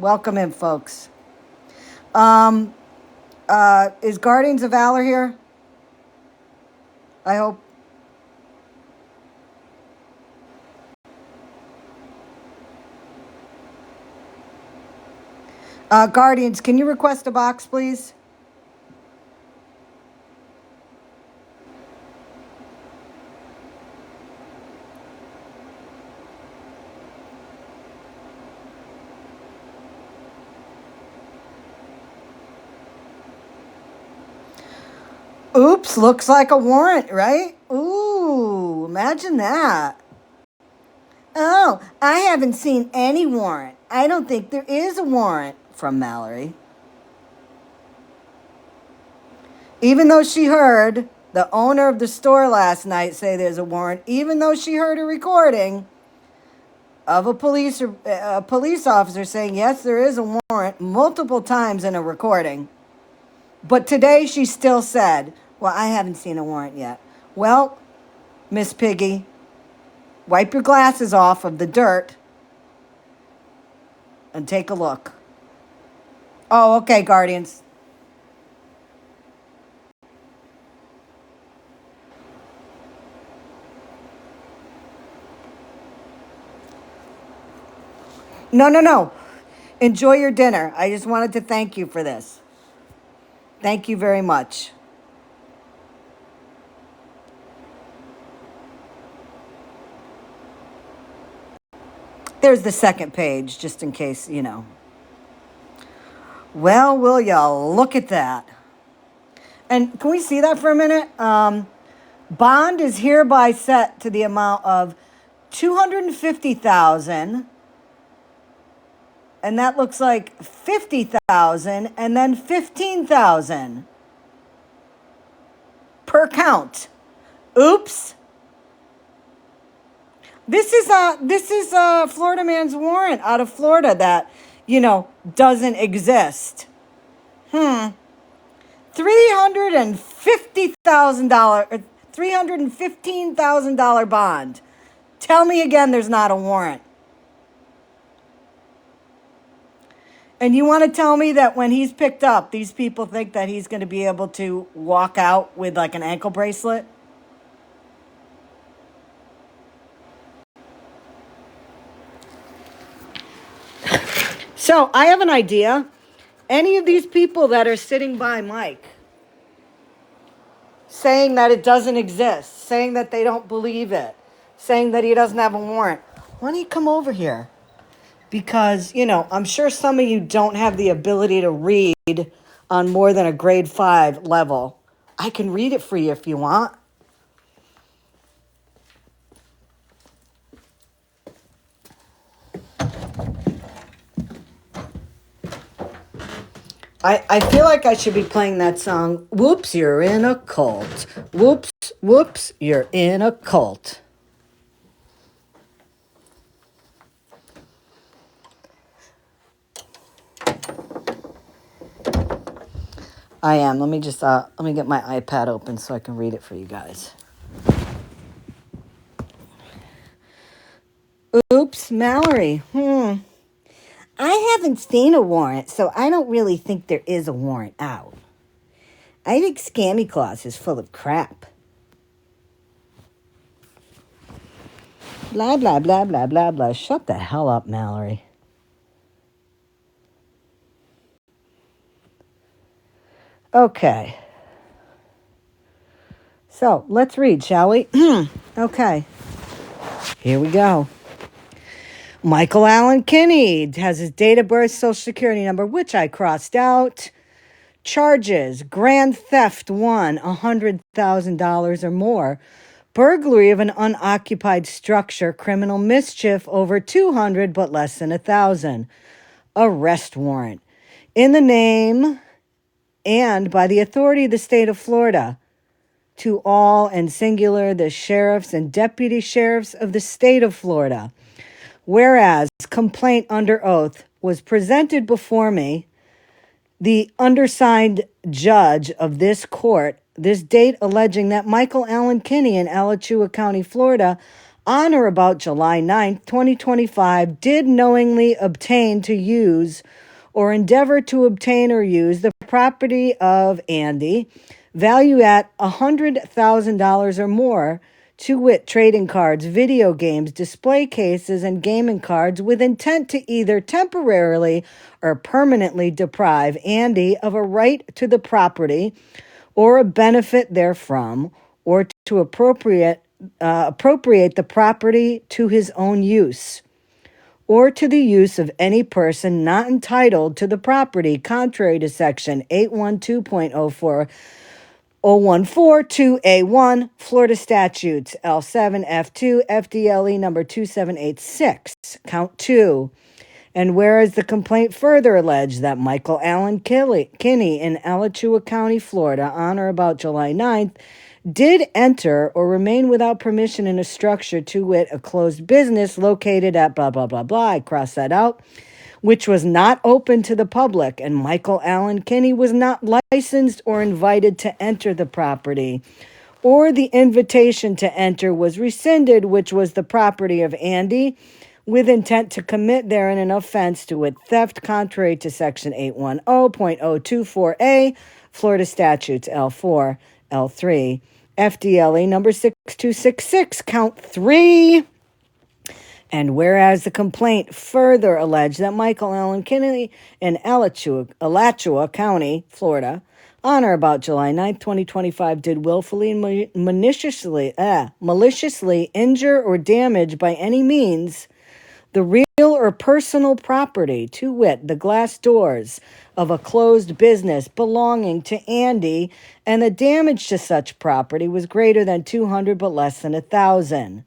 Welcome in, folks. Is Guardians of Valor here? I hope. Guardians, can you request a box, please? Oops, looks like a warrant, right? Ooh, imagine that. Oh, I haven't seen any warrant. I don't think there is a warrant, from Mallory. Even though she heard the owner of the store last night say there's a warrant, even though she heard a recording of a police officer saying, yes, there is a warrant multiple times in a recording. But today she still said, well, I haven't seen a warrant yet. Well, Miss Piggy, wipe your glasses off of the dirt and take a look. Oh, okay, Guardians. No. Enjoy your dinner. I just wanted to thank you for this. Thank you very much. There's the second page, just in case, you know. Well, will y'all look at that? And can we see that for a minute? Bond is hereby set to the amount of $250,000, and that looks like $50,000, and then $15,000 per count. Oops. This is a Florida man's warrant out of Florida that, doesn't exist. $350,000, $315,000 bond. Tell me again there's not a warrant. And you want to tell me that when he's picked up, these people think that he's going to be able to walk out with like an ankle bracelet? So I have an idea. Any of these people that are sitting by Mike saying that it doesn't exist, saying that they don't believe it, saying that he doesn't have a warrant, why don't you come over here? Because, I'm sure some of you don't have the ability to read on more than a grade 5 level. I can read it for you if you want. I feel like I should be playing that song, Whoops, You're in a Cult. Whoops, you're in a cult. I am. Let me just let me get my iPad open so I can read it for you guys. Oops, Mallory. I haven't seen a warrant, so I don't really think there is a warrant out. I think ScammyClaus is full of crap. Blah, blah, blah, blah, blah, blah. Shut the hell up, Mallory. Okay. So, let's read, shall we? Okay. Here we go. Michael Allen Kinney has his date of birth, social security number, which I crossed out. Charges, grand theft, 1, $100,000 or more. Burglary of an unoccupied structure, criminal mischief, over 200 but less than 1,000. Arrest warrant. In the name and by the authority of the state of Florida, to all and singular the sheriffs and deputy sheriffs of the state of Florida. Whereas complaint under oath was presented before me, the undersigned judge of this court, this date alleging that Michael Allen Kinney in Alachua County, Florida, on or about July 9th, 2025, did knowingly obtain to use or endeavor to obtain or use the property of Andy, value at $100,000 or more, to wit, trading cards, video games, display cases, and gaming cards, with intent to either temporarily or permanently deprive Andy of a right to the property or a benefit therefrom, or to appropriate the property to his own use, or to the use of any person not entitled to the property, contrary to Section 812.04 0142A1, Florida Statutes, L7, F2, FDLE number 2786, count 2. And whereas the complaint further alleged that Michael Allen Kinney in Alachua County, Florida, on or about July 9th, did enter or remain without permission in a structure, to wit, a closed business located at blah, blah, blah, blah, I crossed that out, which was not open to the public, and Michael Allen Kinney was not licensed or invited to enter the property, or the invitation to enter was rescinded, which was the property of Andy, with intent to commit therein an offense, to wit, theft, contrary to Section 810.024A, Florida Statutes, L4, L3, FDLE number 6266, count 3. And whereas the complaint further alleged that Michael Allen Kinney in Alachua County, Florida, on or about July 9th, 2025, did willfully and maliciously injure or damage by any means the real or personal property, to wit, the glass doors of a closed business belonging to Andy, and the damage to such property was greater than $200 but less than $1,000.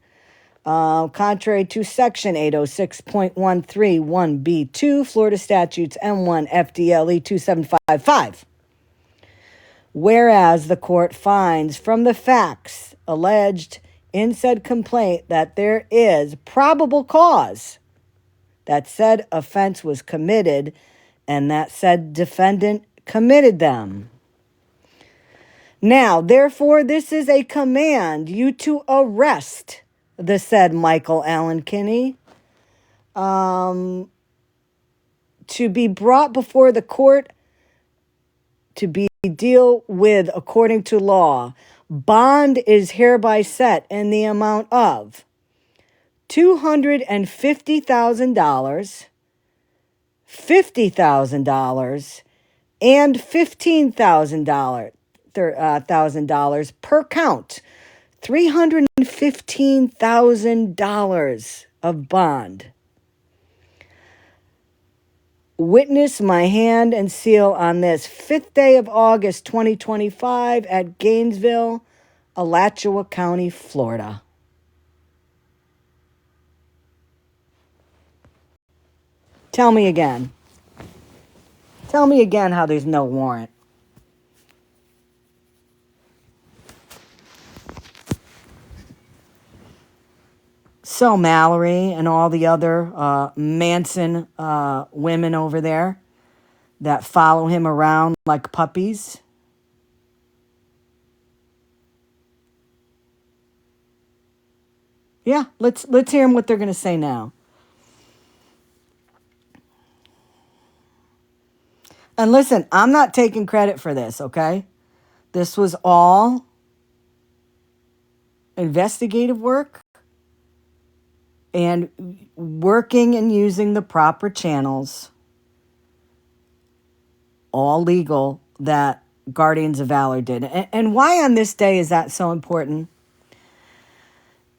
Contrary to Section 806.131B2, Florida Statutes M1 FDLE 2755. Whereas the court finds from the facts alleged in said complaint that there is probable cause that said offense was committed and that said defendant committed them. Now, therefore, this is a command you to arrest the said Michael Allen Kinney, to be brought before the court to be deal with according to law. Bond is hereby set in the amount of $250,000, $50,000, and $15,000 per count. $315,000 of bond. Witness my hand and seal on this 5th day of August 2025 at Gainesville, Alachua County, Florida. Tell me again. Tell me again how there's no warrant. So Mallory and all the other Manson women over there that follow him around like puppies. Yeah, let's hear them what they're going to say now. And listen, I'm not taking credit for this, okay? This was all investigative work and working and using the proper channels, all legal, that Guardians of Valor did. And why on this day is that so important?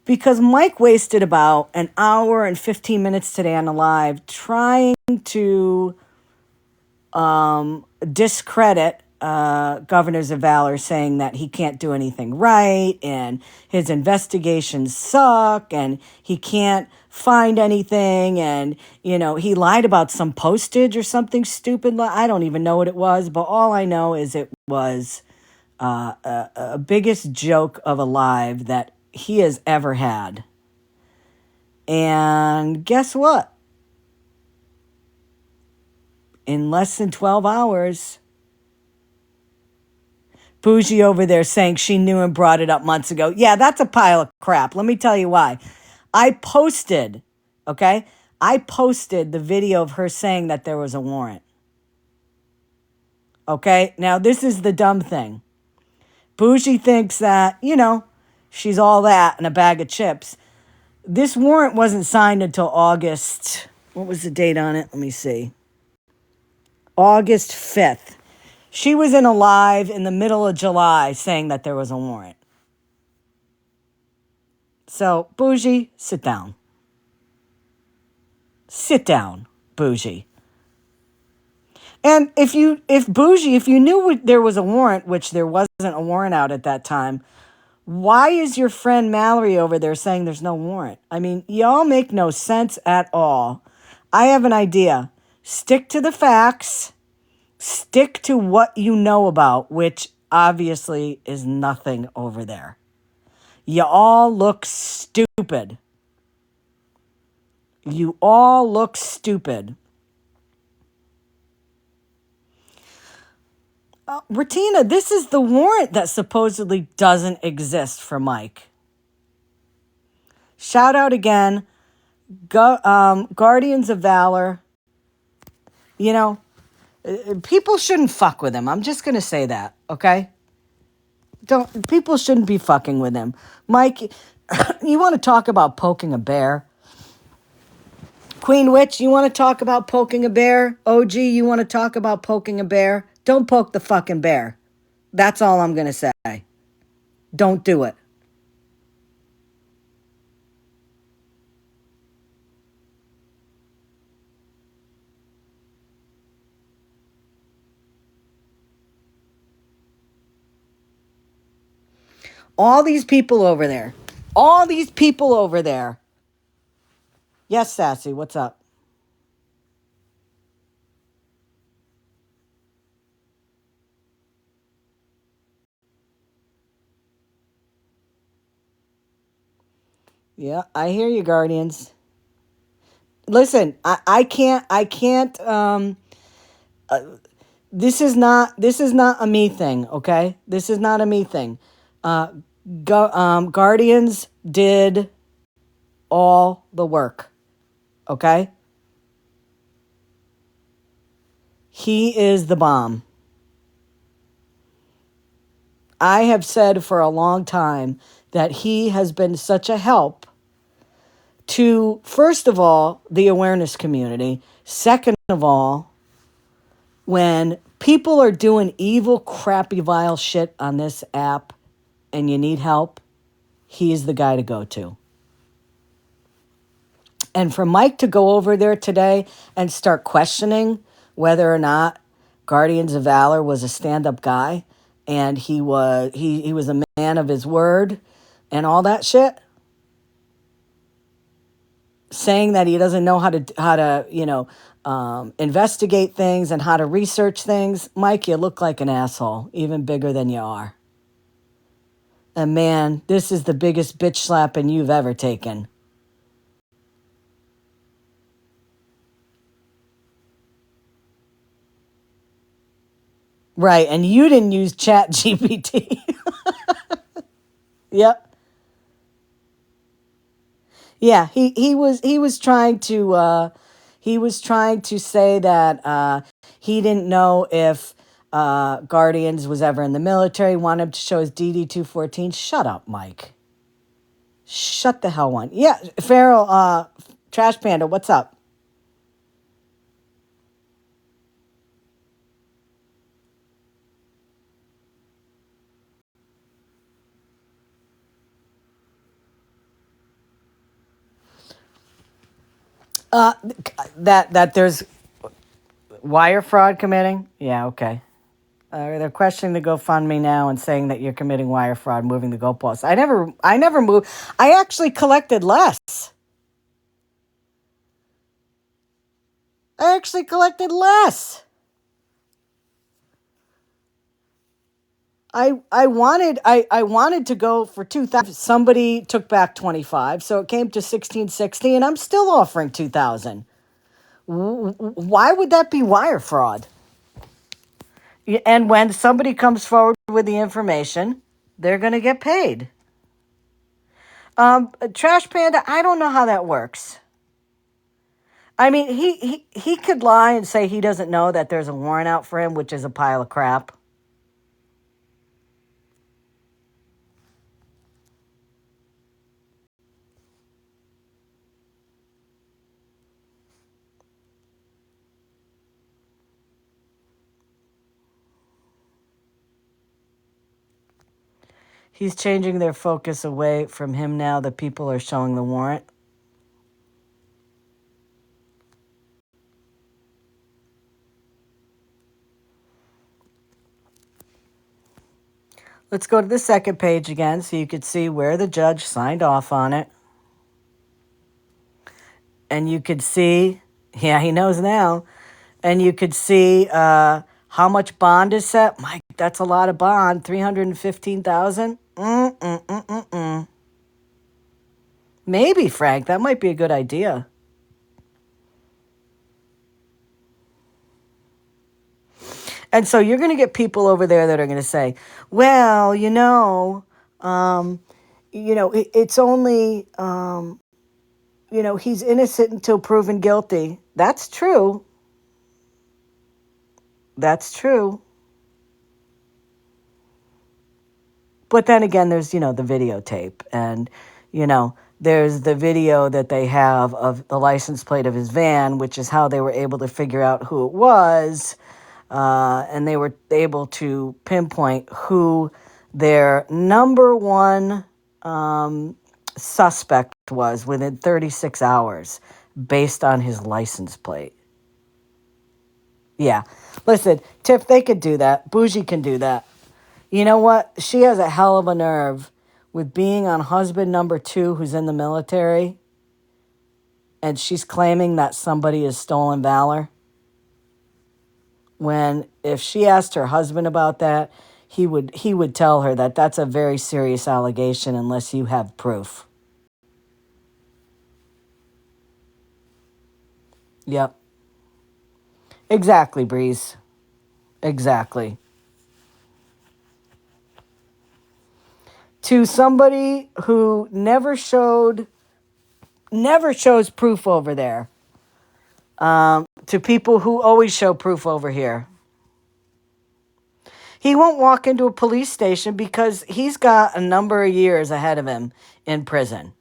Because Mike wasted about an hour and 15 minutes today on the live trying to discredit Governors of Valor, saying that he can't do anything right and his investigations suck and he can't find anything, and he lied about some postage or something stupid. I don't even know what it was, but all I know is it was a biggest joke of a live that he has ever had. And guess what? In less than 12 hours, Bougie over there saying she knew and brought it up months ago. Yeah, that's a pile of crap. Let me tell you why. I posted, okay? I posted the video of her saying that there was a warrant. Okay? Now, this is the dumb thing. Bougie thinks that, she's all that and a bag of chips. This warrant wasn't signed until August. What was the date on it? Let me see. August 5th. She was in a live in the middle of July saying that there was a warrant. So, Bougie, sit down. Sit down, Bougie. And if you knew there was a warrant, which there wasn't a warrant out at that time, why is your friend Mallory over there saying there's no warrant? I mean, y'all make no sense at all. I have an idea. Stick to the facts. Stick to what you know about, which obviously is nothing over there. You all look stupid. You all look stupid. Retina, this is the warrant that supposedly doesn't exist for Mike. Shout out again. Guardians of Valor. People shouldn't fuck with him. I'm just going to say that, okay? People shouldn't be fucking with him. Mike, you want to talk about poking a bear? Queen Witch, you want to talk about poking a bear? OG, you want to talk about poking a bear? Don't poke the fucking bear. That's all I'm going to say. Don't do it. All these people over there. Yes, Sassy, what's up? Yeah, I hear you, Guardians. Listen, I can't, this is not a me thing, okay? This is not a me thing. Guardians did all the work, okay? He is the bomb. I have said for a long time that he has been such a help to, first of all, the awareness community. Second of all, when people are doing evil, crappy, vile shit on this app and you need help, he is the guy to go to. And for Mike to go over there today and start questioning whether or not Guardians of Valor was a stand-up guy and he was a man of his word and all that shit, saying that he doesn't know how to investigate things and how to research things. Mike, you look like an asshole, even bigger than you are. And man, this is the biggest bitch slapping you've ever taken. Right, and you didn't use Chat GPT. Yep. Yeah, he was trying to say that he didn't know if Guardians was ever in the military. Wanted him to show his DD-214. Shut up, Mike. Shut the hell one. Yeah, Farrell, Trash Panda, what's up? That there's wire fraud committing? Yeah, okay. They're questioning the GoFundMe now and saying that you're committing wire fraud, moving the goalposts. I never moved. I actually collected less. I actually collected less. I wanted to go for 2,000. Somebody took back 25, so it came to 1,660, and I'm still offering 2,000. Why would that be wire fraud? And when somebody comes forward with the information, they're going to get paid. Trash Panda, I don't know how that works. I mean, he could lie and say he doesn't know that there's a warrant out for him, which is a pile of crap. He's changing their focus away from him now that people are showing the warrant. Let's go to the second page again so you could see where the judge signed off on it. And you could see, yeah, he knows now. And you could see how much bond is set. Mike, that's a lot of bond. $315,000. Maybe, Frank, that might be a good idea. And so you're going to get people over there that are going to say, well, it's only, he's innocent until proven guilty. That's true. That's true. But then again, there's, the videotape. And, there's the video that they have of the license plate of his van, which is how they were able to figure out who it was. And they were able to pinpoint who their number one suspect was within 36 hours based on his license plate. Yeah. Listen, Tiff, they could do that. Bougie can do that. You know what? She has a hell of a nerve with being on husband number 2 who's in the military, and she's claiming that somebody has stolen valor. When if she asked her husband about that, he would tell her that that's a very serious allegation unless you have proof. Yep. Exactly, Breeze. Exactly. To somebody who never shows proof over there. To people who always show proof over here. He won't walk into a police station because he's got a number of years ahead of him in prison.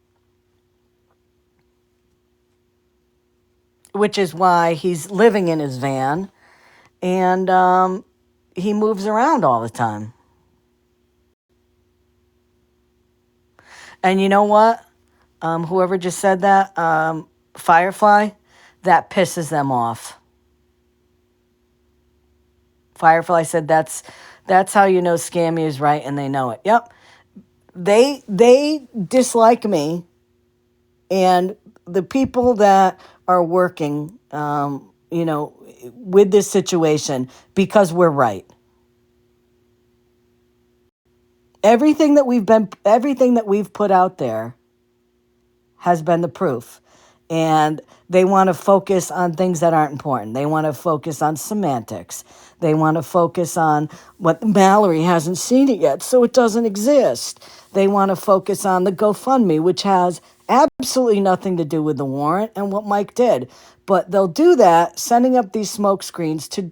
Which is why he's living in his van and he moves around all the time. And you know what? Whoever just said that, Firefly, that pisses them off. Firefly said that's how you know Scammy is right and they know it. Yep. They dislike me and the people that are working, with this situation because we're right. Everything that we've put out there has been the proof. And they want to focus on things that aren't important. They want to focus on semantics. They want to focus on what Mallory hasn't seen it yet, so it doesn't exist. They want to focus on the GoFundMe, which has absolutely nothing to do with the warrant and what Mike did. But they'll do that, sending up these smoke screens to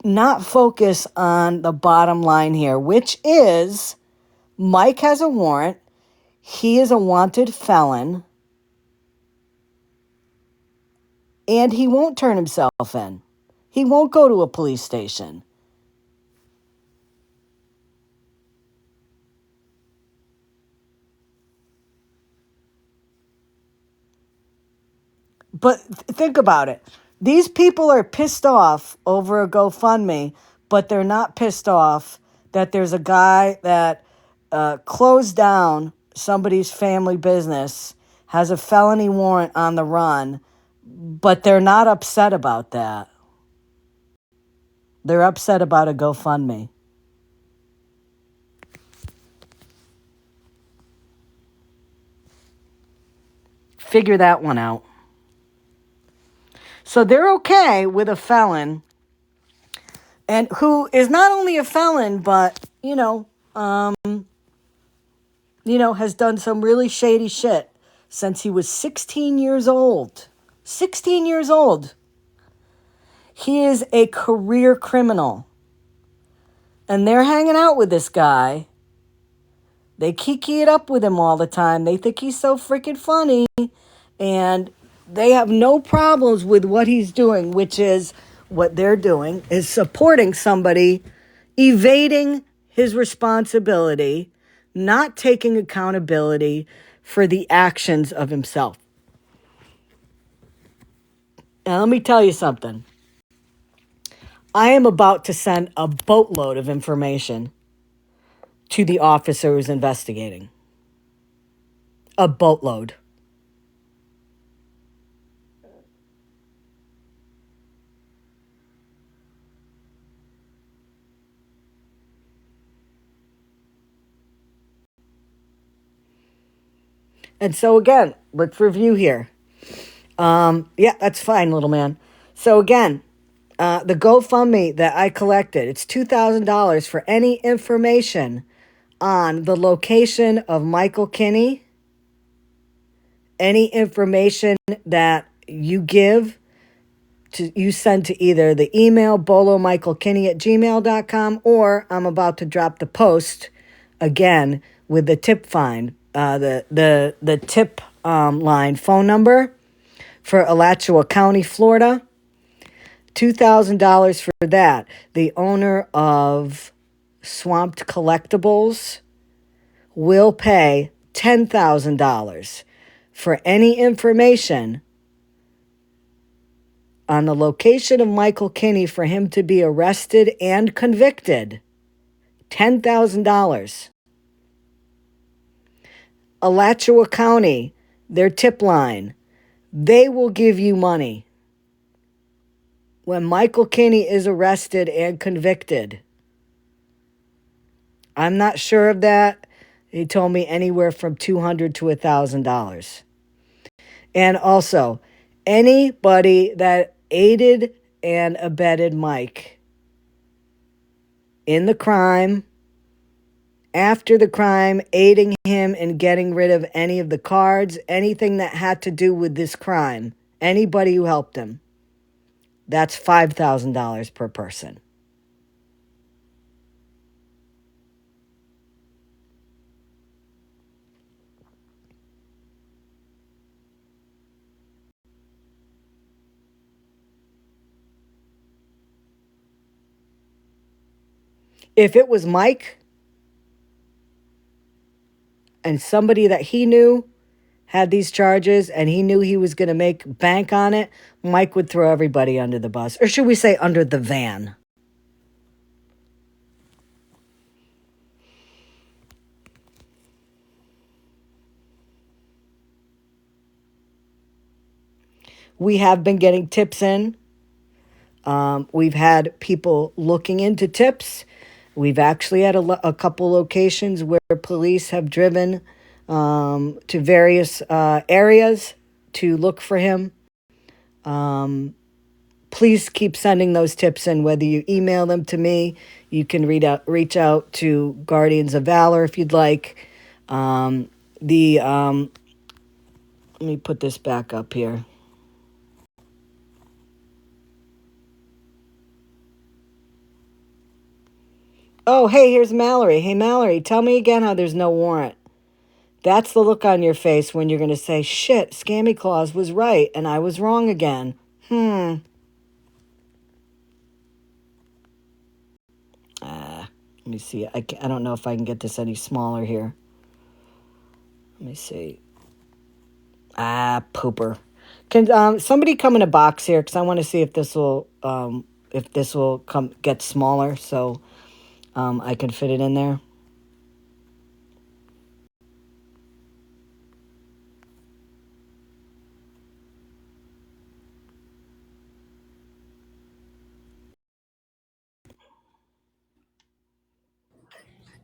not focus on the bottom line here, which is Mike has a warrant. He is a wanted felon. And he won't turn himself in. He won't go to a police station. But think about it. These people are pissed off over a GoFundMe, but they're not pissed off that there's a guy that closed down somebody's family business, has a felony warrant on the run, but they're not upset about that. They're upset about a GoFundMe. Figure that one out. So they're okay with a felon, and who is not only a felon, but, has done some really shady shit since he was 16 years old. 16 years old. He is a career criminal. And they're hanging out with this guy. They kiki it up with him all the time. They think he's so freaking funny. And they have no problems with what he's doing, which is what they're doing is supporting somebody, evading his responsibility, not taking accountability for the actions of himself. Now, let me tell you something. I am about to send a boatload of information to the officer who's investigating. A boatload. And so again, let's review here. Yeah, that's fine, little man. So again, the GoFundMe that I collected, it's $2,000 for any information on the location of Michael Kinney, any information that you send to either the email bolomichaelkinney@gmail.com, or I'm about to drop the post again with the tip fine, the tip line phone number for Alachua County, Florida. $2,000 for that. The owner of Swamped Collectibles will pay $10,000 for any information on the location of Michael Kinney for him to be arrested and convicted. $10,000. Alachua County, their tip line, they will give you money when Michael Kinney is arrested and convicted. I'm not sure of that. He told me anywhere from $200 to $1,000. And also, anybody that aided and abetted Mike in the crime, after the crime, aiding him in getting rid of any of the cards, anything that had to do with this crime, anybody who helped him, that's $5,000 per person. If it was Mike and somebody that he knew had these charges and he knew he was going to make bank on it, Mike would throw everybody under the bus. Or should we say under the van? We have been getting tips in. We've had people looking into tips. We've actually had a couple locations where police have driven to various areas to look for him. Please keep sending those tips in, whether you email them to me. You can reach out to Guardians of Valor if you'd like. Let me put this back up here. Oh, hey, here's Mallory. Hey, Mallory, tell me again how there's no warrant. That's the look on your face when you're going to say, shit, ScammyClaus was right and I was wrong again. Let me see. I don't know if I can get this any smaller here. Let me see. Pooper. Can somebody come in a box here? Because I want to see if this will get smaller so I can fit it in there.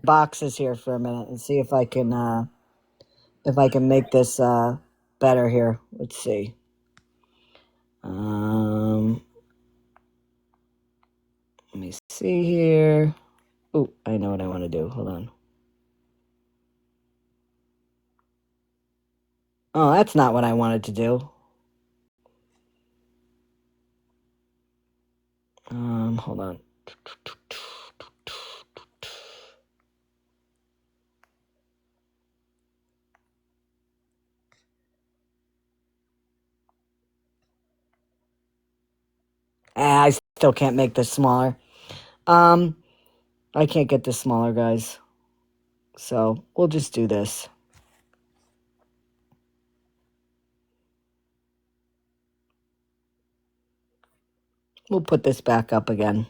Boxes here for a minute and see if I can make this better here. Let's see. Let me see here. Oh, I know what I want to do. Hold on. Oh, that's not what I wanted to do. Hold on. I still can't make this smaller. I can't get this smaller, guys. So we'll just do this. We'll put this back up again.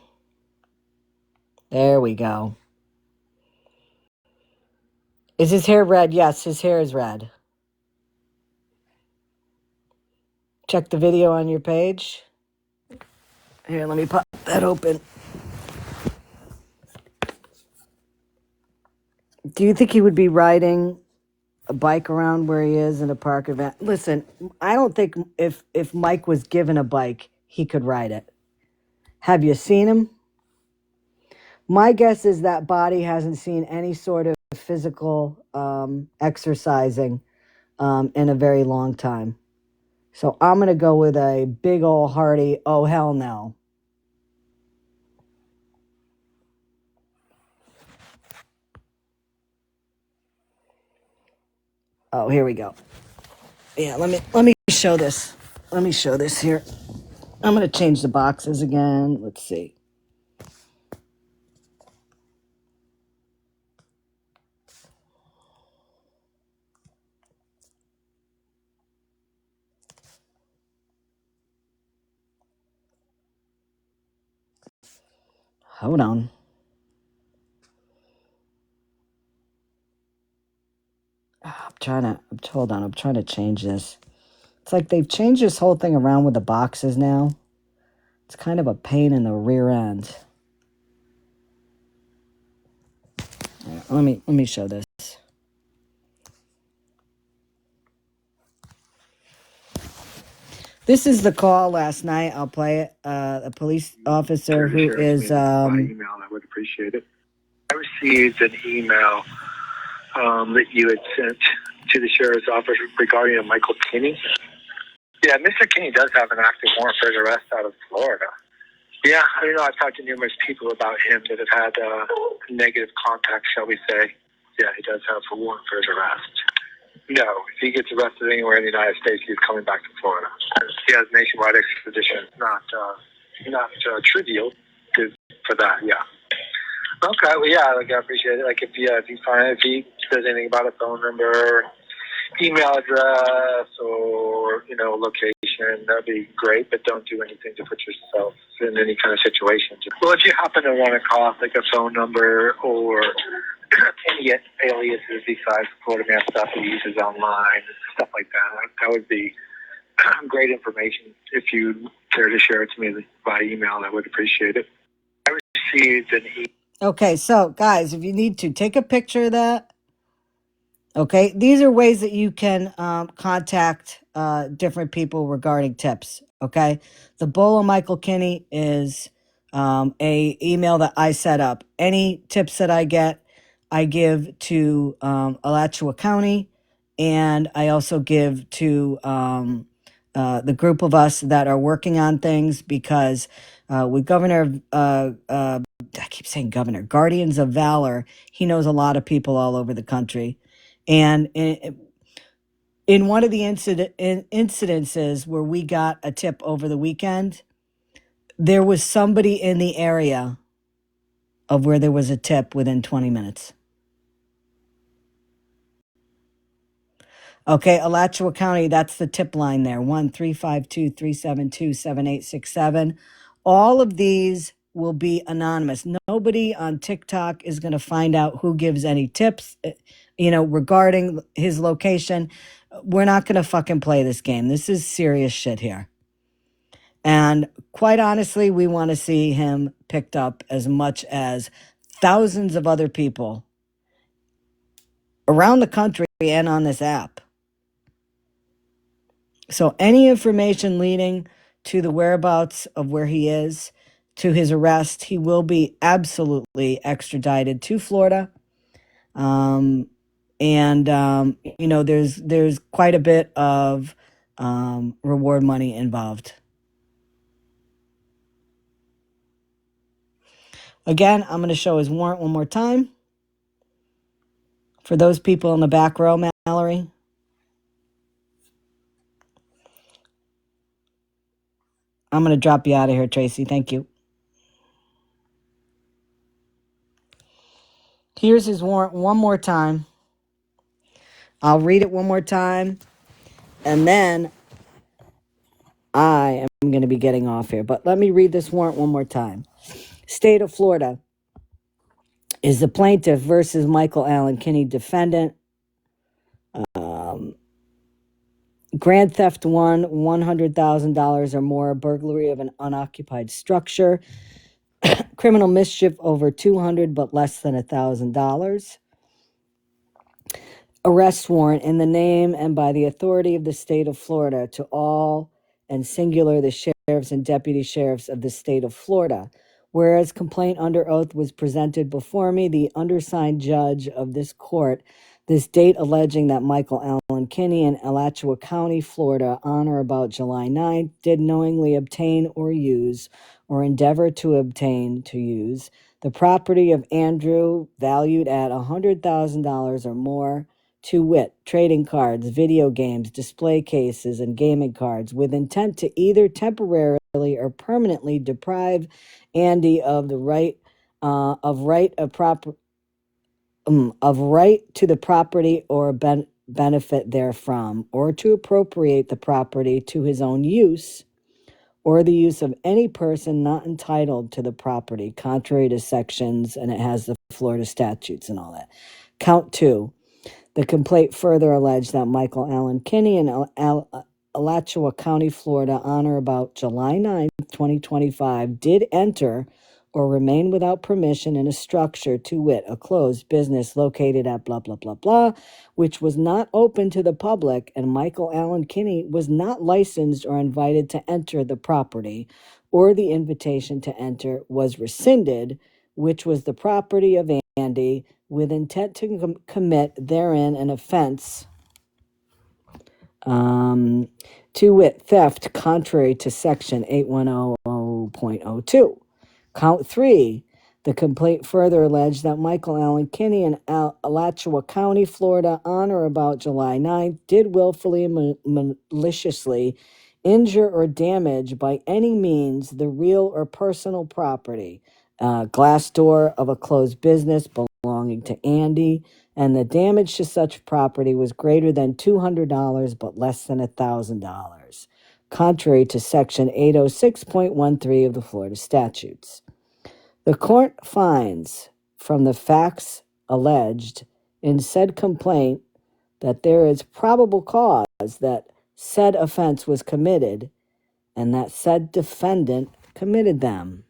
There we go. Is his hair red? Yes, his hair is red. Check the video on your page. Here, let me pop that open. Do you think he would be riding a bike around where he is in a park event? Listen, I don't think if Mike was given a bike, he could ride it. Have you seen him? My guess is that body hasn't seen any sort of physical exercising in a very long time. So I'm going to go with a big old hearty, oh, hell no. Oh, here we go. Yeah, let me show this. Let me show this here. I'm going to change the boxes again. Let's see. Hold on. Hold on. I'm trying to change this. It's like they've changed this whole thing around with the boxes now. It's kind of a pain in the rear end. Let me show this. This is the call last night. I'll play it. A police officer who is by email. I would appreciate it. I received an email that you had sent to the sheriff's office regarding a Michael Kinney. Yeah, Mr. Kinney does have an active warrant for his arrest out of Florida. Yeah, I've talked to numerous people about him that have had negative contact, shall we say. Yeah, he does have a warrant for his arrest. No, if he gets arrested anywhere in the United States, he's coming back to Florida. He has nationwide extradition. Not trivial for that, yeah. Okay, well, yeah, I appreciate it. If he says anything about a phone number, email address, or location, that'd be great. But don't do anything to put yourself in any kind of situation. Well, if you happen to want to call off a phone number or any aliases besides Florida Man stuff he uses online, stuff like that would be great information. If you care to share it to me by email, I would appreciate it. I received an email. Okay, so guys, if you need to, take a picture of that. Okay, these are ways that you can contact different people regarding tips. Okay, the Bolo Michael Kinney is a email that I set up. Any tips that I get, I give to Alachua County, and I also give to the group of us that are working on things, because with Governor, I keep saying Governor, Guardians of Valor, he knows a lot of people all over the country. And in one of the incidences where we got a tip over the weekend, there was somebody in the area of where there was a tip within 20 minutes. Okay, Alachua County, that's the tip line there, 1-352-372-7867. All of these will be anonymous. Nobody on TikTok is going to find out who gives any tips, regarding his location. We're not going to fucking play this game. This is serious shit here. And quite honestly, we want to see him picked up as much as thousands of other people around the country and on this app. So any information leading to the whereabouts of where he is, to his arrest, he will be absolutely extradited to Florida. and there's quite a bit of reward money involved. Again, I'm going to show his warrant one more time for those people in the back row, Mallory. I'm going to drop you out of here, Tracy. Thank you. Here's his warrant one more time. I'll read it one more time, and then I am going to be getting off here. But let me read this warrant one more time. State of Florida is the plaintiff versus Michael Allen Kinney, defendant. Grand theft one, $100,000 or more, burglary of an unoccupied structure, criminal mischief over $200 but less than $1,000. Arrest warrant in the name and by the authority of the state of Florida to all and singular the sheriffs and deputy sheriffs of the state of Florida. Whereas complaint under oath was presented before me, the undersigned judge of this court, this date alleging that Michael Allen Kinney in Alachua County, Florida, on or about July 9th, did knowingly obtain or use or endeavor to obtain to use the property of Andrew valued at $100,000 or more, to wit, trading cards, video games, display cases, and gaming cards, with intent to either temporarily or permanently deprive Andy of the right of right to the property or benefit therefrom, or to appropriate the property to his own use, or the use of any person not entitled to the property, contrary to sections, and it has the Florida statutes and all that. Count 2. The complaint further alleged that Michael Allen Kinney in Alachua County, Florida, on or about July 9, 2025, did enter or remain without permission in a structure, to wit, a closed business located at blah, blah, blah, blah, which was not open to the public, and Michael Allen Kinney was not licensed or invited to enter the property, or the invitation to enter was rescinded, which was the property of Andy, with intent to commit therein an offense, to wit, theft, contrary to section 8100.02. Count 3. The complaint further alleged that Michael Allen Kinney in Alachua County, Florida, on or about July 9th, did willfully and maliciously injure or damage by any means the real or personal property, glass door of a closed business belonging to Andy, and the damage to such property was greater than $200 but less than $1,000, contrary to section 806.13 of the Florida statutes. The court finds from the facts alleged in said complaint that there is probable cause that said offense was committed and that said defendant committed them.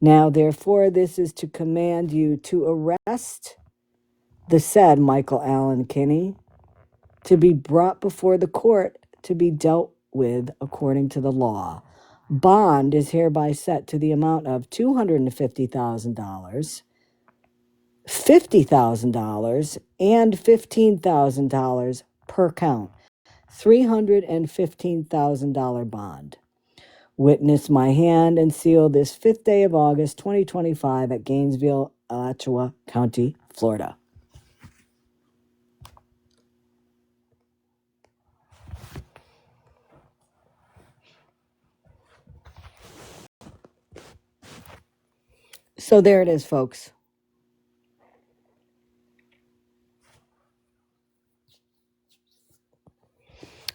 Now, therefore, this is to command you to arrest the said Michael Allen Kinney, to be brought before the court to be dealt with according to the law. Bond is hereby set to the amount of $250,000, $50,000, and $15,000 per count. $315,000 bond. Witness my hand and seal this 5th day of August, 2025 at Gainesville, Alachua County, Florida. So there it is, folks.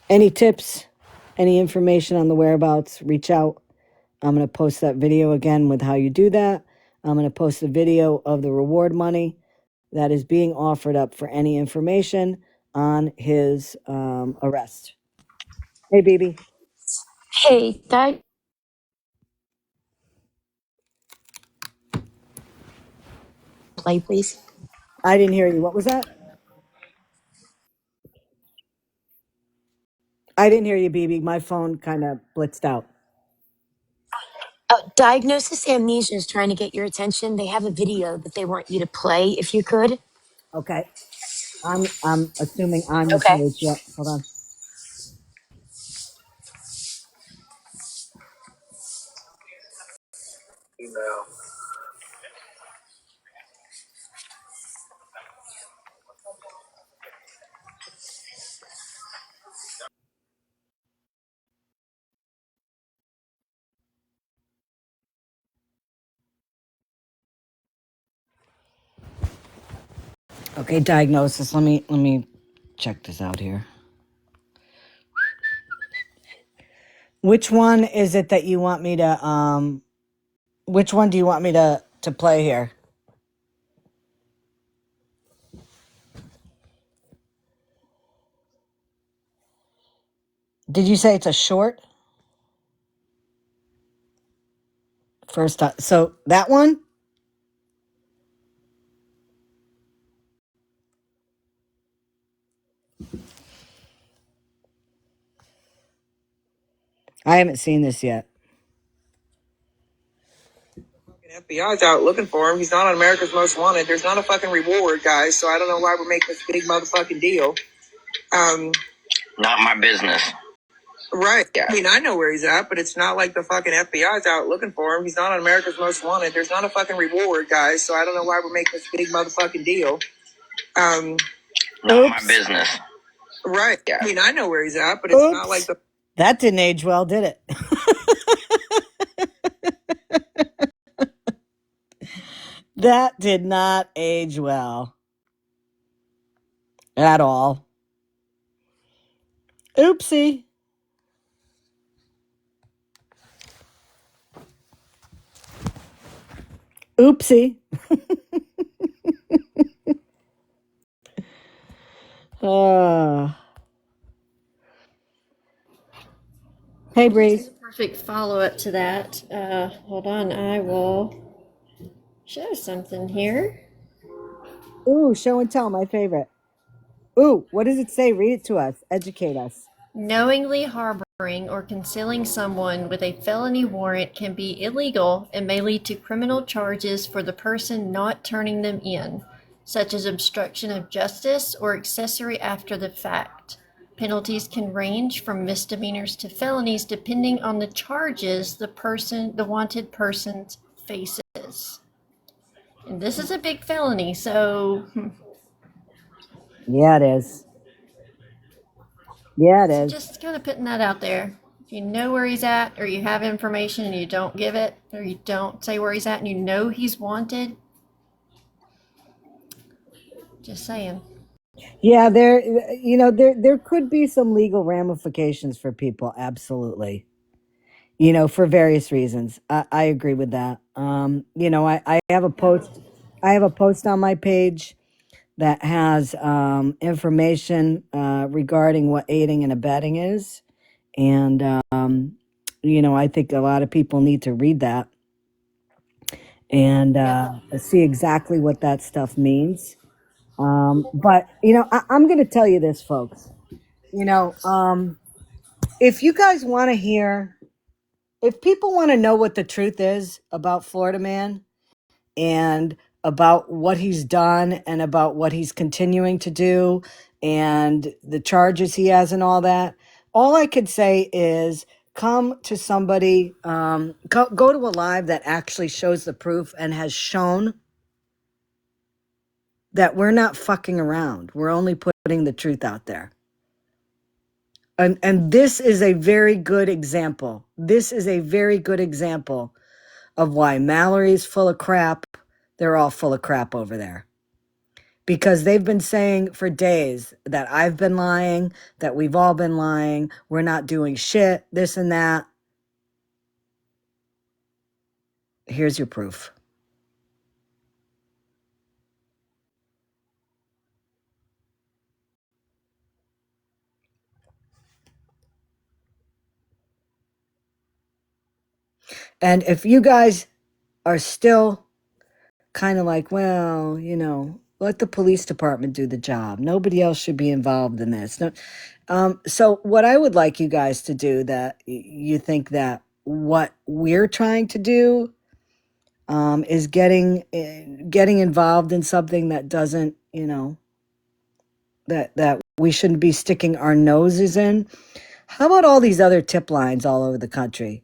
Any tips, any information on the whereabouts, reach out. I'm going to post that video again with how you do that. I'm going to post the video of the reward money that is being offered up for any information on his arrest. Hey, BB. Hey, that play, please. I didn't hear you. What was that? I didn't hear you, BB. My phone kind of blitzed out. Diagnosis Amnesia is trying to get your attention. They have a video that they want you to play if you could. Okay. I'm assuming on the Okay. page. Yep. Hold on. Email. Okay, diagnosis. Let me check this out here. Which one is it that you want me to which one do you want me to play here? Did you say it's a short? First time. So that one? I haven't seen this yet. FBI's out looking for him. He's not on America's Most Wanted. There's not a fucking reward, guys. So I don't know why we're making this big motherfucking deal. Not my business. Right. Yeah. I mean, I know where he's at, but it's not like the fucking FBI's out looking for him. He's not on America's Most Wanted. There's not a fucking reward, guys. So I don't know why we're making this big motherfucking deal. Not my business. Right. Yeah. I mean, I know where he's at, but it's not like the. That didn't age well, did it? That did not age well. At all. Oopsie. Oopsie. Hey, Breeze. Perfect follow-up to that. Hold on, I will show something here. Ooh, show and tell, my favorite. Ooh, what does it say? Read it to us. Educate us. Knowingly harboring or concealing someone with a felony warrant can be illegal and may lead to criminal charges for the person not turning them in, such as obstruction of justice or accessory after the fact. Penalties can range from misdemeanors to felonies depending on the charges the wanted person faces. And this is a big felony, so Yeah, it is. Yeah, it is. just kind of putting that out there. If you know where he's at, or you have information and you don't give it, or you don't say where he's at and you know he's wanted, just saying. Yeah, there could be some legal ramifications for people. Absolutely. For various reasons. I agree with that. I have a post. I have a post on my page that has information regarding what aiding and abetting is, and I think a lot of people need to read that and see exactly what that stuff means. But I'm going to tell you this, folks. If you guys want to hear, if people want to know what the truth is about Florida Man and about what he's done and about what he's continuing to do and the charges he has and all I could say is come to somebody, go to a live that actually shows the proof and has shown that we're not fucking around. We're only putting the truth out there. And this is a very good example. This is a very good example of why Mallory's full of crap. They're all full of crap over there. Because they've been saying for days that I've been lying, that we've all been lying, we're not doing shit, this and that. Here's your proof. And if you guys are still kind of like, well, let the police department do the job. Nobody else should be involved in this. No, so what I would like you guys to do that you think that what we're trying to do is getting involved in something that doesn't, that we shouldn't be sticking our noses in? How about all these other tip lines all over the country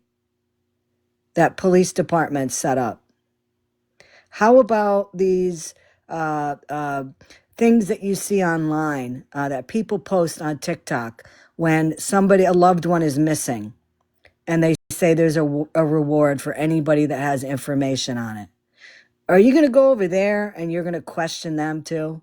that police departments set up? How about these uh, uh, things that you see online that people post on TikTok when a loved one is missing, and they say there's a reward for anybody that has information on it? Are you going to go over there and you're going to question them too?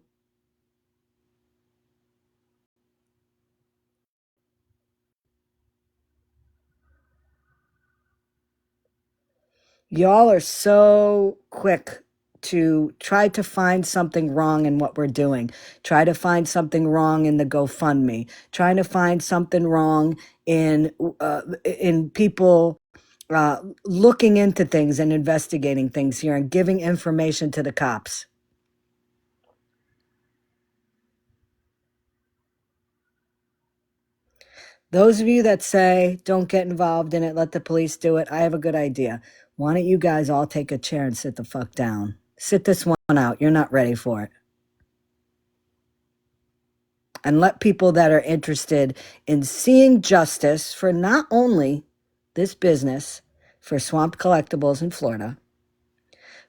Y'all are so quick to try to find something wrong in what we're doing. Try to find something wrong in the GoFundMe. Trying to find something wrong in people looking into things and investigating things here and giving information to the cops. Those of you that say, don't get involved in it, let the police do it, I have a good idea. Why don't you guys all take a chair and sit the fuck down? Sit this one out. You're not ready for it. And let people that are interested in seeing justice for not only this business, for Swamp Collectibles in Florida,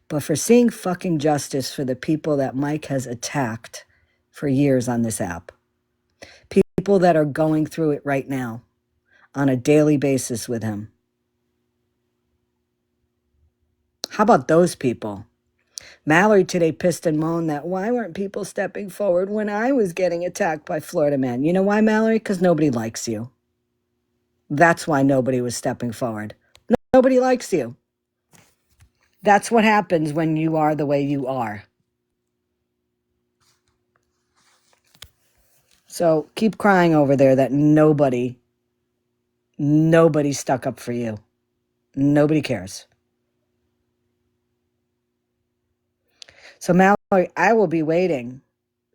but for seeing fucking justice for the people that Mike has attacked for years on this app. People that are going through it right now on a daily basis with him. How about those people? Mallory today pissed and moaned that why weren't people stepping forward when I was getting attacked by Florida men? You know why, Mallory? Because nobody likes you. That's why nobody was stepping forward. Nobody likes you. That's what happens when you are the way you are. So keep crying over there that nobody stuck up for you. Nobody cares. So Mallory, I will be waiting,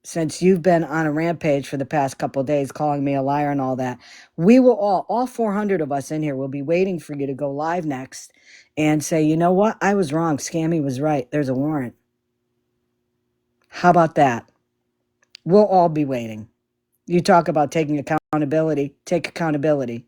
since you've been on a rampage for the past couple of days, calling me a liar and all that. We will all 400 of us in here will be waiting for you to go live next and say, you know what? I was wrong. Scammy was right. There's a warrant. How about that? We'll all be waiting. You talk about taking accountability. Take accountability.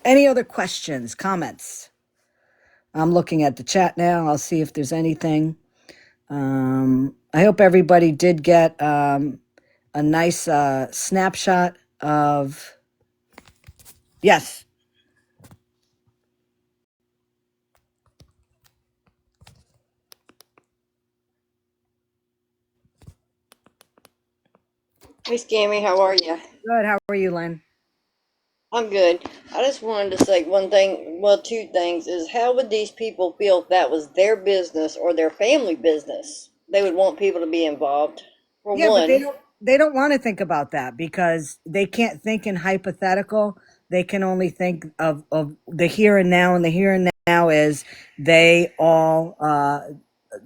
Any other questions, comments? I'm looking at the chat now. I'll see if there's anything. I hope everybody did get a nice snapshot of... Yes. Hey, Scammy, how are you? Good. How are you, Lynn? I'm good. I just wanted to say one thing, well, two things, is how would these people feel if that was their business or their family business? They would want people to be involved. For Yeah, but one, they don't want to think about that because they can't think in hypothetical. They can only think of the here and now, and the here and now is they all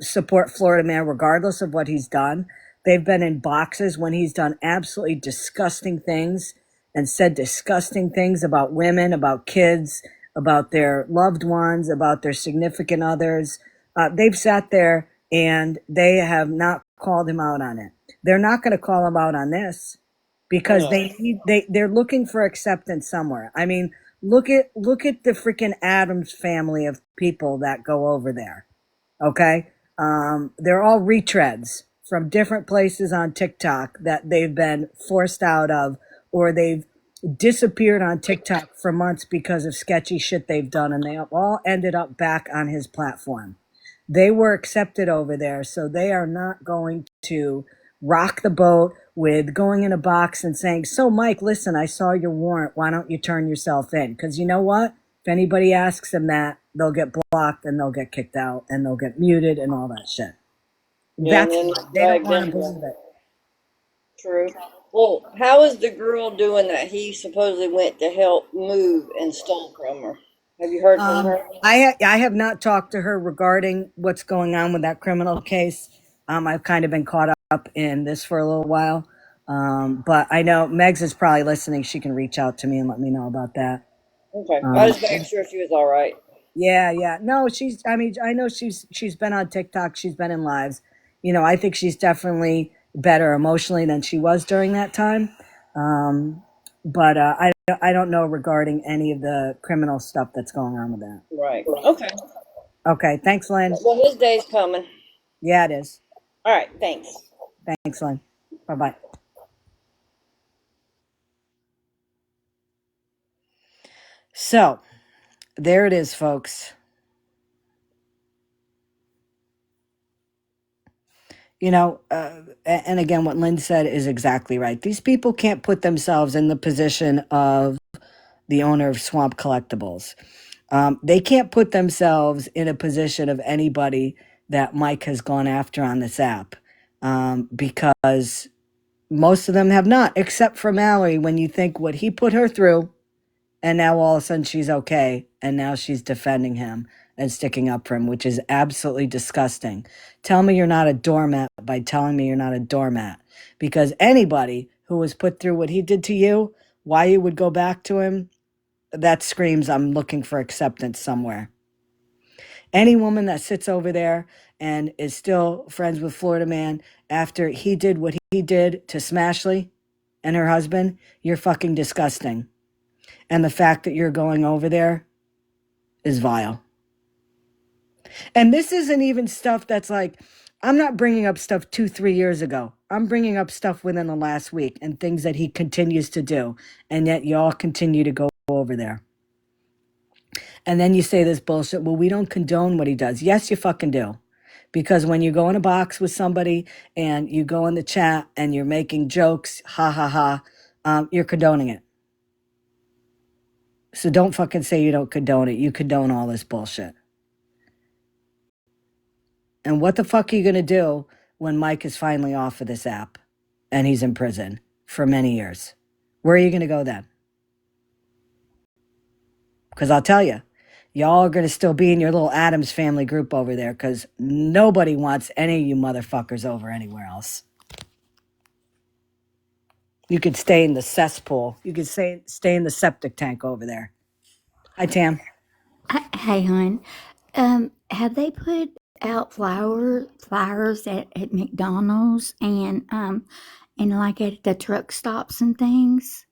support Florida man regardless of what he's done. They've been in boxes when he's done absolutely disgusting things and said disgusting things about women, about kids, about their loved ones, about their significant others. They've sat there and they have not called him out on it. They're not going to call him out on this because no. they're looking for acceptance somewhere. I mean, look at the freaking Adams family of people that go over there. Okay. They're all retreads from different places on TikTok that they've been forced out of, or they've disappeared on TikTok for months because of sketchy shit they've done, and they have all ended up back on his platform. They were accepted over there, so they are not going to rock the boat with going in a box and saying, so Mike, listen, I saw your warrant. Why don't you turn yourself in? Because you know what? If anybody asks them that, they'll get blocked and they'll get kicked out and they'll get muted and all that shit. Yeah, and That's then why just they don't drag want them to down. believe it. True. Well, how is the girl doing that he supposedly went to help move and stole from her? Have you heard from her? I have not talked to her regarding what's going on with that criminal case. I've kind of been caught up in this for a little while. But I know Megs is probably listening. She can reach out to me and let me know about that. Okay. I just made sure she was all right. Yeah. No, she's. I mean, I know she's been on TikTok. She's been in lives. You know, I think she's definitely better emotionally than she was during that time. But I don't know regarding any of the criminal stuff that's going on with that. Right. Okay. Okay, thanks, Lynn. Well, his day's coming. Yeah, it is. All right. Thanks. Thanks, Lynn. Bye bye. So there it is, folks. You know, and again, what Lynn said is exactly right. These people can't put themselves in the position of the owner of Swamp Collectibles. They can't put themselves in a position of anybody that Mike has gone after on this app, because most of them have not, except for Mallory. When you think what he put her through, and now all of a sudden she's okay, and now she's defending him and sticking up for him, which is absolutely disgusting. Tell me you're not a doormat by telling me you're not a doormat. Because anybody who was put through what he did to you, why you would go back to him, that screams I'm looking for acceptance somewhere. Any woman that sits over there and is still friends with Florida Man after he did what he did to Smashley and her husband, you're fucking disgusting. And the fact that you're going over there is vile. And this isn't even stuff that's like, I'm not bringing up stuff 2-3 years ago. I'm bringing up stuff within the last week and things that he continues to do. And yet y'all continue to go over there. And then you say this bullshit, well, we don't condone what he does. Yes, you fucking do. Because when you go in a box with somebody and you go in the chat and you're making jokes, ha ha ha, you're condoning it. So don't fucking say you don't condone it. You condone all this bullshit. And what the fuck are you going to do when Mike is finally off of this app and he's in prison for many years? Where are you going to go then? Because I'll tell you, y'all are going to still be in your little Addams family group over there because nobody wants any of you motherfuckers over anywhere else. You could stay in the cesspool. You could stay in the septic tank over there. Hi, Tam. Hey, hon. Have they put out flyers at McDonald's and like at the truck stops and things?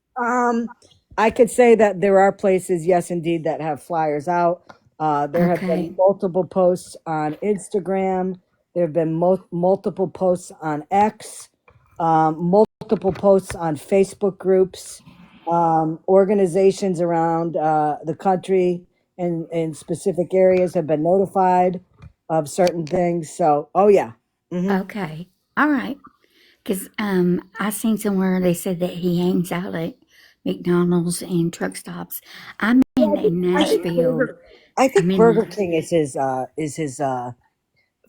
I could say that there are places, yes, indeed, that have flyers out. There have Okay. been multiple posts on Instagram. There have been multiple posts on X, multiple posts on Facebook groups, organizations around the country and in specific areas have been notified of certain things. So, oh yeah. Okay. All right. Because I seen somewhere they said that he hangs out at McDonald's and truck stops. I'm in Nashville. I I'm think in. Burger King is his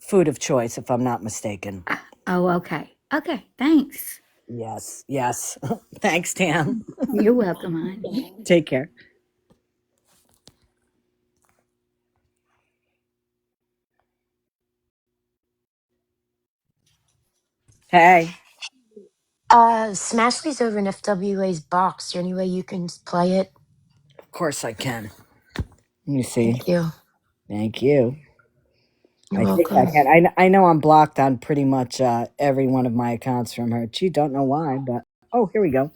food of choice, if I'm not mistaken. Oh, okay. Okay. Thanks. Yes. Thanks, Tam. You're welcome, hon. Take care. Hey. Smashley's over in FWA's box. Is there any way you can play it? Of course I can. Let me see. Thank you. Thank you. You're I think I welcome. can. I know I'm blocked on pretty much every one of my accounts from her. Gee, don't know why, but oh, here we go.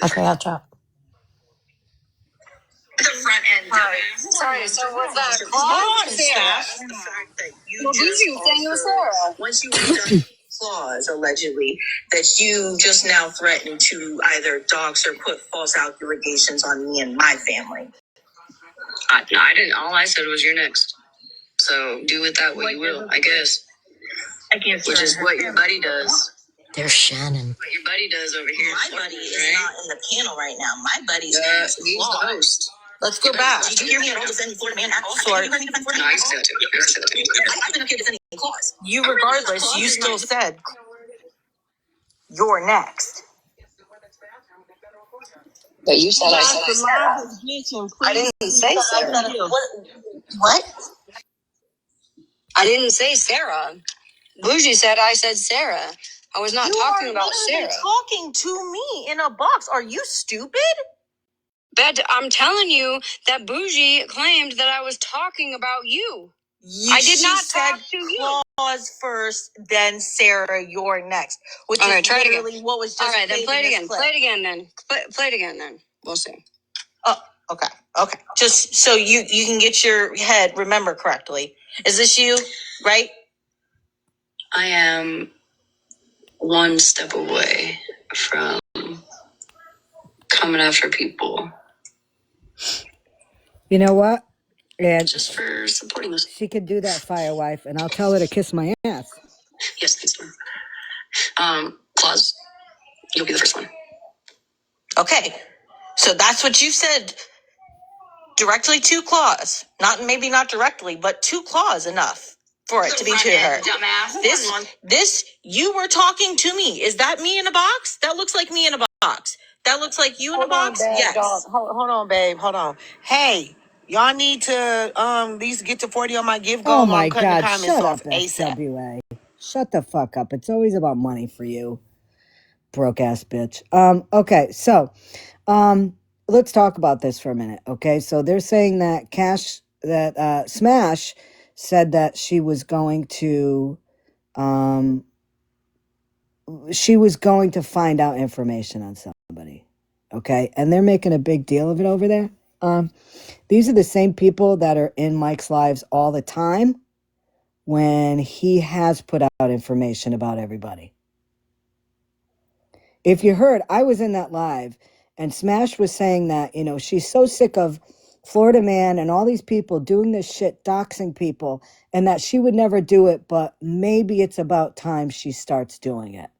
Okay, I'll try. The front end. Sorry, so was that Hold on, Sarah? The fact that you Well, who's you saying it was Sarah? once you read clause allegedly that you just now threatened to either dox or put false allegations on me and my family. I didn't. All I said was you're next. So do with that what you will, I guess. Which is what your buddy does. There's Shannon. What your buddy does over here. My buddy is not in the panel right now. My buddy's He's the host. Let's go back. Did you hear me at all defending Florida Man? Sorry. No, I said it too. I said it too. I've been up here defending Claus. You, regardless, you still said you're next. But you said I said Sarah. I didn't say Sarah. What? I didn't say Sarah. Bougie said I said Sarah. I was not talking about Sarah. Talking to me in a box. Are you stupid? I'm telling you that Bougie claimed that I was talking about you. I did not talk to you. Claus first, then Sarah, you're next. Which Okay, is try it literally again. what was just all right, then played play in it this again. clip. Play it again then. Play it again then. We'll see. Oh, okay. Okay. Just so you can get your head remember correctly. Is this you, right? I am one step away from coming after people You know what? And just for supporting this. she could do that, fire wife, and I'll tell her to kiss my ass. Yes, thanks, Claus, you'll be the first one. Okay. So that's what you said directly to Claus. Maybe not directly, but to Claus enough for it to be to her. Dumbass. This you were talking to me. Is that me in a box? That looks like me in a box. That looks like you in a box? Babe, Yes. dog. Hold on, babe. Hold on. Hey, y'all need to at least get to 40 on my gift Oh goal, or my I'm cutting the God, comments shut off up, ASAP. SWA. Shut the fuck up. It's always about money for you, broke ass bitch. Okay, so let's talk about this for a minute. Okay, so they're saying that Smash said that she was going to find out information on somebody. Okay, and they're making a big deal of it over there. These are the same people that are in Mike's lives all the time when he has put out information about everybody. If you heard, I was in that live, and Smash was saying that, she's so sick of Florida Man and all these people doing this shit, doxing people, and that she would never do it, but maybe it's about time she starts doing it.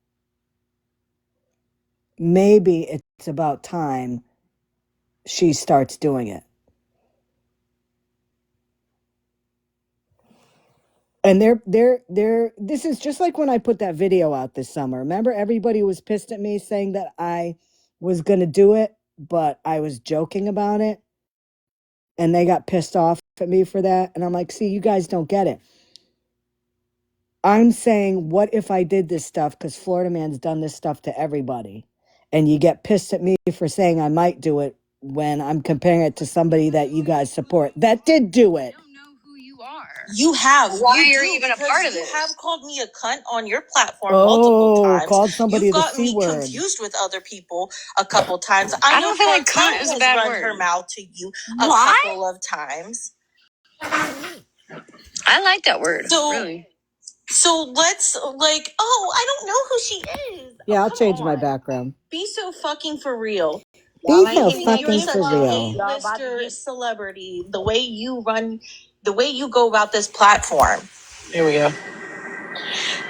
Maybe it's about time she starts doing it. And this is just like when I put that video out this summer. Remember, everybody was pissed at me saying that I was going to do it, but I was joking about it. And they got pissed off at me for that. And I'm like, see, you guys don't get it. I'm saying, what if I did this stuff? Because Florida Man's done this stuff to everybody. And you get pissed at me for saying I might do it when I'm comparing it to somebody that you guys support that did do it. You have. Why you're even a part of it. this? You have called me a cunt on your platform multiple times. Called somebody You've the gotten C me word. confused with other people a couple times. I know don't feel like Cartel cunt is a has bad run word. her mouth to you a Why? couple of times. I like that word. So- really. So let's I don't know who she is. Yeah, I'll come change my on. background. Be so fucking for real. Be ain't so getting fucking You're gift for such cards. an real. Y'all about to A-lister get- celebrity. The way you go about this platform. Here we go.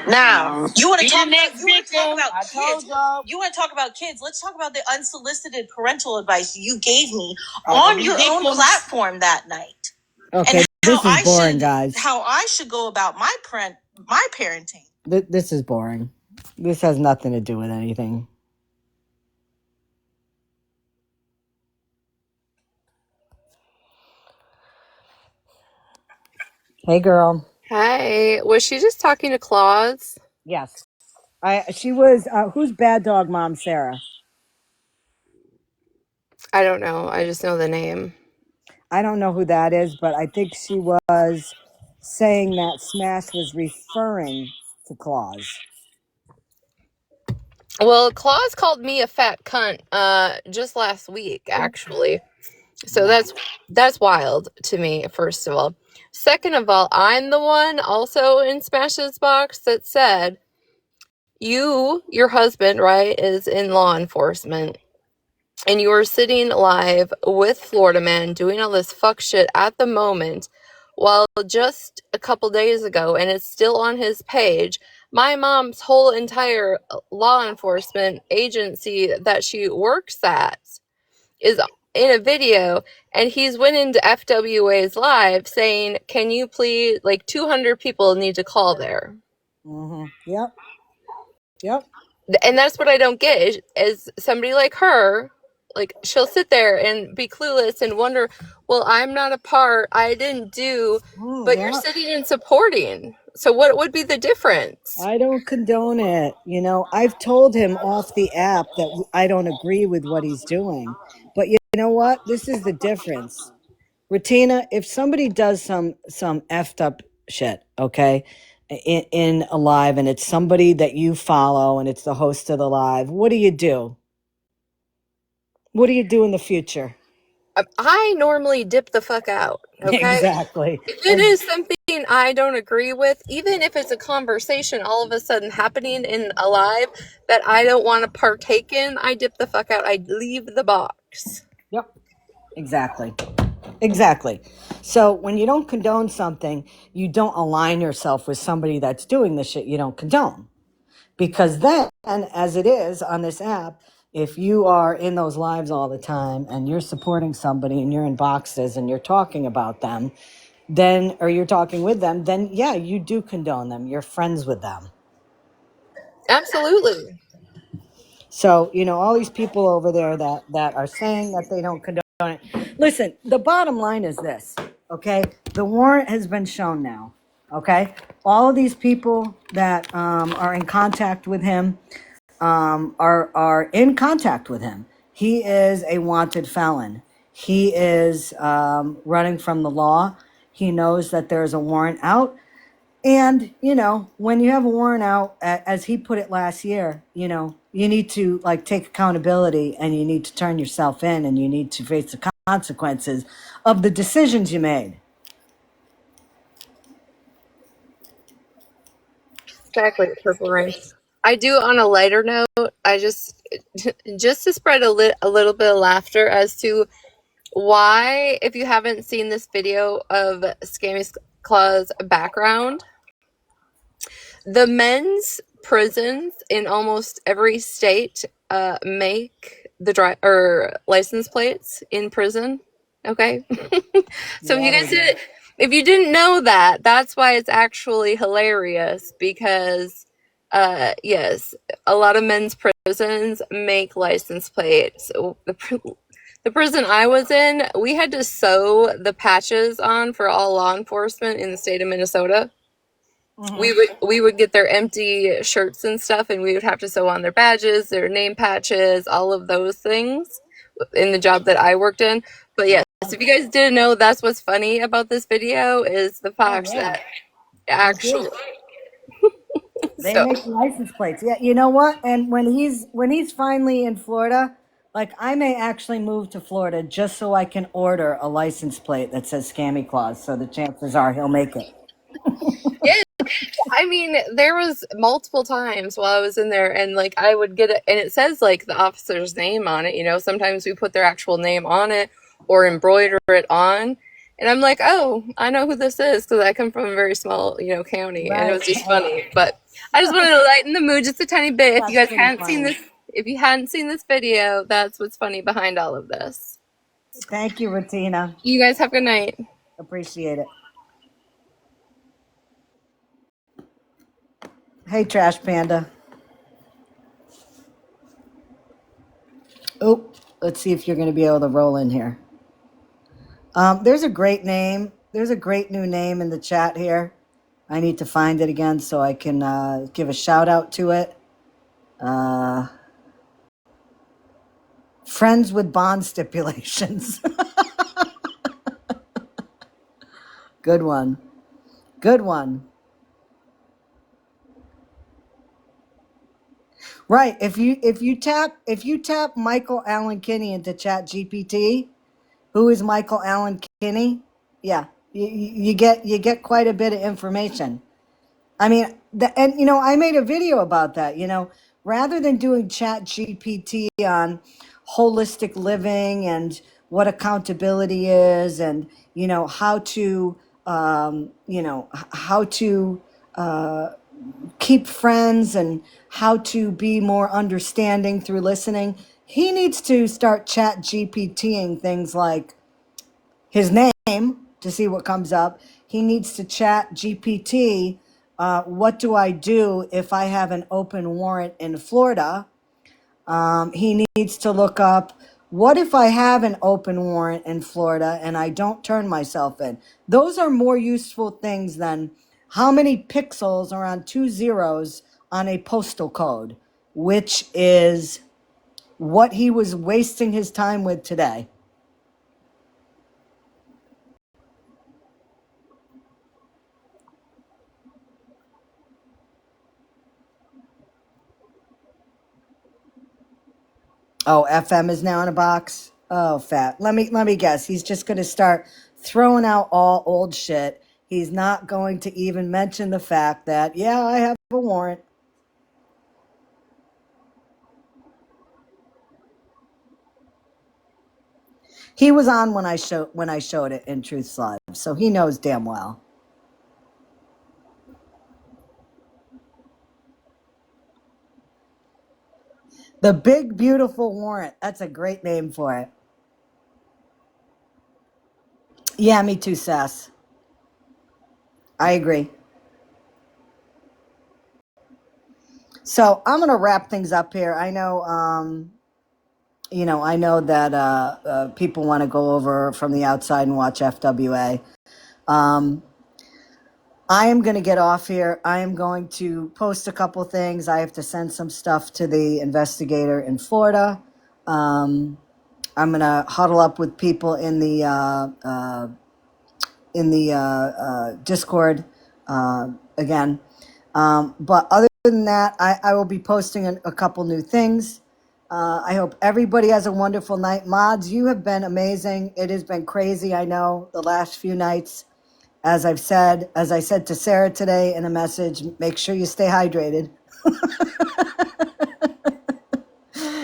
Now you want to talk about I told kids. y'all. You want to talk about kids. Let's talk about the unsolicited parental advice you gave me on your own platform that night. Okay, And this how is boring, should guys. how I should go about my parenting. This is boring. This has nothing to do with anything. Hey, girl. Hey, was she just talking to Claus? Yes. She was, who's bad dog mom, Sarah? I don't know. I just know the name. I don't know who that is, but I think she was saying that Smash was referring to Claus. Well, Claus called me a fat cunt just last week, actually. So that's wild to me, first of all. Second of all, I'm the one also in Smash's box that said your husband, right, is in law enforcement. And you are sitting live with Florida Man doing all this fuck shit at the moment, while just a couple days ago, and it's still on his page, my mom's whole entire law enforcement agency that she works at is in a video, and he's went into FWA's live saying, can you please, 200 people need to call there. Mm-hmm. Yep. And that's what I don't get is somebody like her, she'll sit there and be clueless and wonder, well, I'm not a part, I didn't do, but you're sitting and supporting. So what would be the difference? I don't condone it. I've told him off the app that I don't agree with what he's doing. But know what? This is the difference. Ratina, if somebody does some effed up shit, okay, in a live, and it's somebody that you follow and it's the host of the live, what do you do? What do you do in the future? I normally dip the fuck out, okay? Exactly. If it is something I don't agree with, even if it's a conversation all of a sudden happening in a live that I don't want to partake in, I dip the fuck out. I leave the box. Yep. Exactly. Exactly. So when you don't condone something, you don't align yourself with somebody that's doing the shit you don't condone. Because then, as it is on this app, if you are in those lives all the time and you're supporting somebody and you're in boxes and you're talking about them, then, or you're talking with them, then yeah, you do condone them. You're friends with them. Absolutely. So, all these people over there that are saying that they don't condone it. Listen, the bottom line is this, okay? The warrant has been shown now, okay? All of these people that are in contact with him are in contact with him. He is a wanted felon. He is running from the law. He knows that there's a warrant out. And, when you have a warrant out, as he put it last year, you need to take accountability and you need to turn yourself in and you need to face the consequences of the decisions you made. Exactly, Purple Rain. I do, on a lighter note, I just to spread a little bit of laughter as to why, if you haven't seen this video of ScammyClaus' background, the men's prisons in almost every state make the license plates in prison. Okay, so if you didn't know that, that's why it's actually hilarious, because yes, a lot of men's prisons make license plates. The prison I was in, we had to sew the patches on for all law enforcement in the state of Minnesota. We would get their empty shirts and stuff, and we would have to sew on their badges, their name patches, all of those things in the job that I worked in. But yes, if you guys didn't know, that's what's funny about this video, is the fact that actually They make license plates. Yeah, you know what? And when he's finally in Florida, I may actually move to Florida just so I can order a license plate that says ScammyClaus. So the chances are he'll make it. yeah. I mean, there was multiple times while I was in there, and I would get it, and it says the officer's name on it. Sometimes we put their actual name on it or embroider it on, and I'm like, oh, I know who this is, because I come from a very small county, and it was just funny. But I just wanted to lighten the mood just a tiny bit. If you guys hadn't seen this, if you hadn't seen this video, that's what's funny behind all of this. Thank you, Ratina. You guys have a good night. Appreciate it. Hey, Trash Panda. Oh, let's see if you're going to be able to roll in here. There's a great name. There's a great new name in the chat here. I need to find it again so I can give a shout out to it. Friends with bond stipulations. Good one. Good one. Right. If you tap Michael Allen Kinney into Chat GPT, who is Michael Allen Kinney? Yeah, you get quite a bit of information. I mean, I made a video about that. Rather than doing Chat GPT on holistic living and what accountability is, and how to how to keep friends and how to be more understanding through listening, he needs to start Chat GPTing things like his name to see what comes up. He needs to Chat GPT, what do I do if I have an open warrant in Florida? He needs to look up, what if I have an open warrant in Florida and I don't turn myself in? Those are more useful things than how many pixels are on 2 zeros on a postal code, which is what he was wasting his time with today. Oh, FM is now in a box. Oh, fat. Let me guess. He's just going to start throwing out all old shit. He's not going to even mention the fact that, yeah, I have a warrant. He was on when I showed it in Truth Live, so he knows damn well. The Big Beautiful Warrant. That's a great name for it. Yeah, me too, Sass. I agree. So I'm gonna wrap things up here. I know, I know that people want to go over from the outside and watch FWA. I am going to get off here. I am going to post a couple things. I have to send some stuff to the investigator in Florida. I'm going to huddle up with people in the Discord again. But other than that, I will be posting a couple new things. I hope everybody has a wonderful night. Mods, you have been amazing. It has been crazy, I know, the last few nights. As I said to Sarah today in a message, make sure you stay hydrated.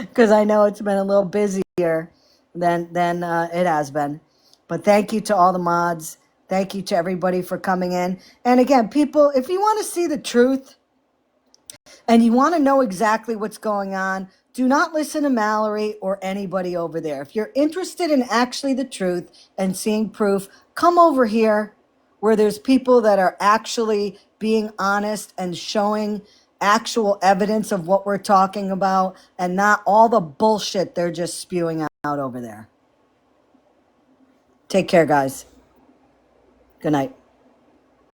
Because I know it's been a little busier than it has been. But thank you to all the mods. Thank you to everybody for coming in. And again, people, if you want to see the truth and you want to know exactly what's going on, do not listen to Mallory or anybody over there. If you're interested in actually the truth and seeing proof, come over here where there's people that are actually being honest and showing actual evidence of what we're talking about and not all the bullshit they're just spewing out over there. Take care, guys. Good night.